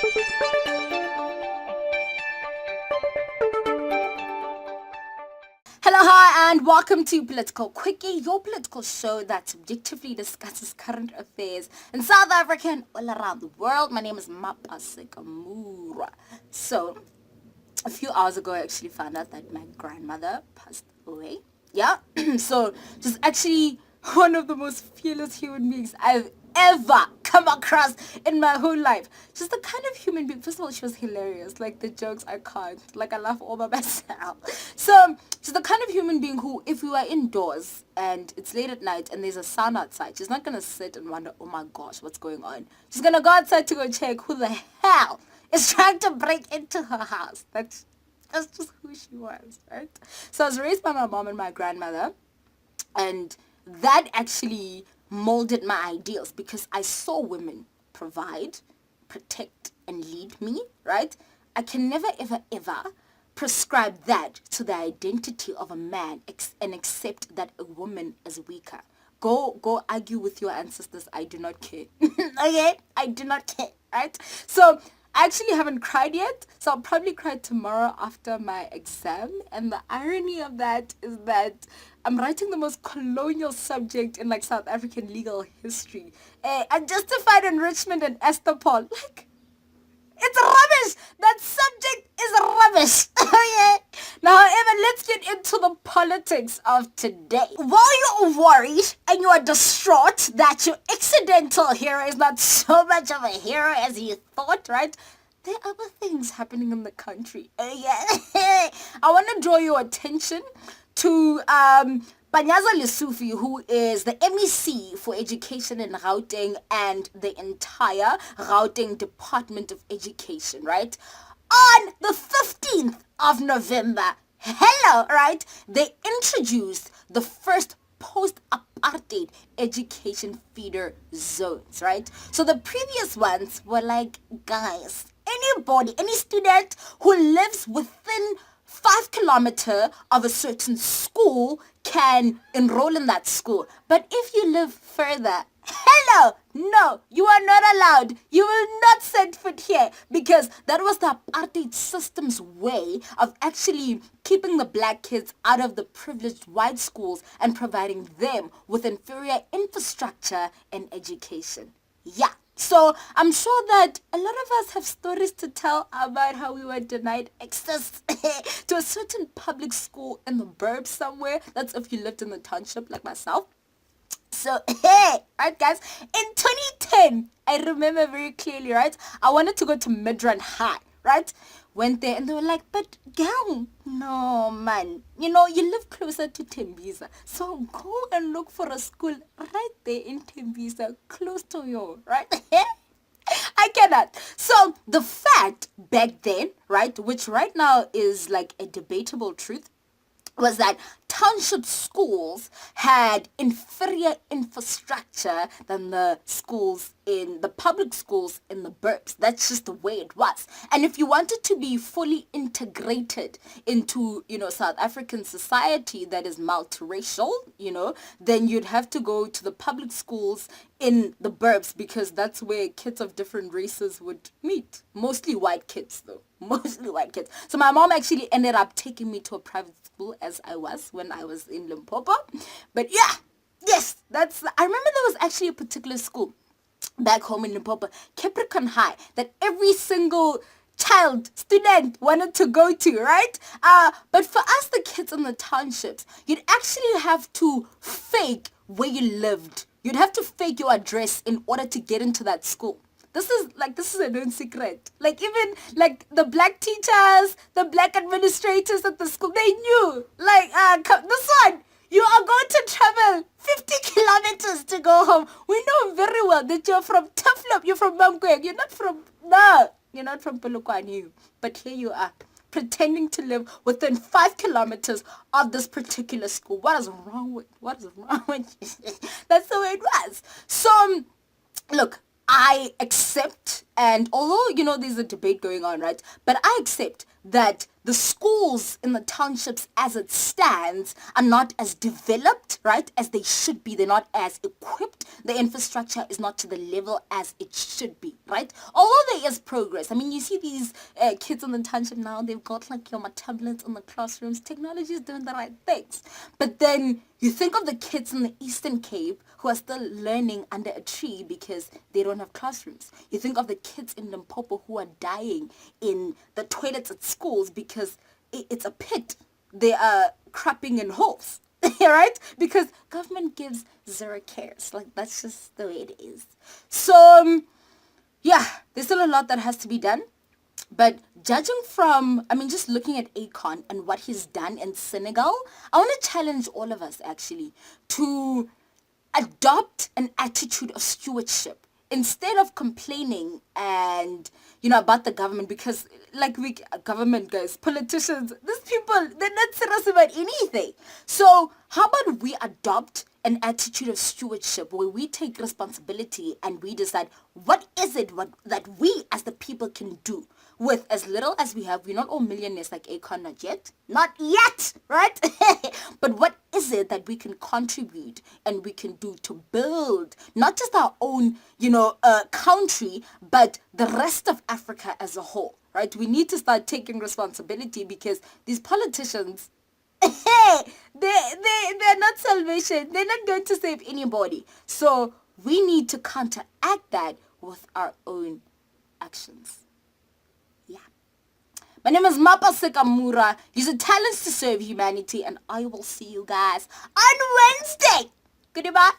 Hello, hi, and welcome to Political Quickie, your political show that subjectively discusses current affairs in South Africa and all around the world. My name is Mapasikamura. So, a few hours ago, I actually found out that my grandmother passed away. Yeah, so she's actually one of the most fearless human beings I've ever come across in my whole life. She's the kind of human being, first of all, she was hilarious. Like, the jokes, I can't. Like, I laugh all by myself. So, she's the kind of human being who, if we were indoors and it's late at night and there's a sound outside, she's not going to sit and wonder, oh my gosh, what's going on? She's going to go outside to go check who the hell is trying to break into her house. That's just who she was, right? So I was raised by my mom and my grandmother, and that actually molded my ideals because I saw women provide, protect, and lead me, right? I can never, ever, ever prescribe that to the identity of a man and accept that a woman is weaker. Go argue with your ancestors. I do not care. Okay? I do not care, right? So I actually haven't cried yet, so I'll probably cry tomorrow after my exam. And the irony of that is that I'm writing the most colonial subject in like South African legal history. Unjustified enrichment and Esther Paul. Like, it's rubbish. That subject is rubbish. Okay. Now, however, let's get into the politics of today. While you're worried and you are distraught that your accidental hero is not so much of a hero as you thought, right? There are other things happening in the country. I want to draw your attention to Panyaza Lesufi, who is the MEC for Education in Gauteng and the entire Gauteng Department of Education, right? On the 15th of November, right? They introduced the first post-apartheid education feeder zones, right? So the previous ones were like, guys, anybody, any student who lives within 5 kilometers of a certain school can enroll in that school. But if you live further, no, you are not allowed. You will not set foot here, because that was the apartheid system's way of actually keeping the black kids out of the privileged white schools and providing them with inferior infrastructure and education. Yeah. So I'm sure that a lot of us have stories to tell about how we were denied access to a certain public school in the burbs somewhere. That's if you lived in the township like myself. So, right guys, in 2010, I remember very clearly, right? I wanted to go to Midrand High, right? Went there and they were like, but girl, no man, you live closer to Tembisa, so go and look for a school right there in Tembisa, close to you, right? I cannot. So the fact back then, right, which right now is like a debatable truth, was that township schools had inferior infrastructure than the public schools in the burbs. That's just the way it was. And if you wanted to be fully integrated into, South African society that is multiracial, then you'd have to go to the public schools in the burbs, because that's where kids of different races would meet. Mostly white kids, though. Mostly white kids. So my mom actually ended up taking me to a private school as I was when I was in Limpopo. But yeah, yes, I remember there was actually a particular school back home in Limpopo, Capricorn High, that every single student wanted to go to, right? But for us, the kids in the townships, you'd actually have to fake where you lived. You'd have to fake your address in order to get into that school. This is a known secret. Like, even like the black teachers, the black administrators at the school, they knew. Like, this one, you are going to travel 50 kilometers to go home. We know very well that you're from Tuflop, you're from Mamkweg, you're not from Polokwane, but here you are, pretending to live within 5 kilometers of this particular school. What is wrong with you? That's the way it was. So, look, I accept, and although, there's a debate going on, right? But I accept that the schools in the townships as it stands are not as developed, right, as they should be. They're not as equipped. The infrastructure is not to the level as it should be, right? Although there is progress. I mean, you see these kids in the township now, they've got like my tablets in the classrooms. Technology is doing the right things. But then you think of the kids in the Eastern Cape who are still learning under a tree because they don't have classrooms. You think of the kids in Limpopo who are dying in the toilets at schools because it's a pit. They are crapping in holes, right? Because government gives zero cares. Like, that's just the way it is. So, yeah, there's still a lot that has to be done. But judging from, just looking at Akon and what he's done in Senegal, I want to challenge all of us, actually, to adopt an attitude of stewardship instead of complaining and about the government, because government guys, politicians, these people, they're not serious about anything. So how about we adopt an attitude of stewardship where we take responsibility and we decide what is it that we as the people can do with as little as we have. We're not all millionaires like Akon, not yet, right? But what is it that we can contribute and we can do to build not just our own, country, but the rest of Africa as a whole, right? We need to start taking responsibility because these politicians, they're not salvation. They're not going to save anybody. So we need to counteract that with our own actions. Yeah. My name is Mapa Sekamura. Use your talents to serve humanity, and I will see you guys on Wednesday. Goodbye.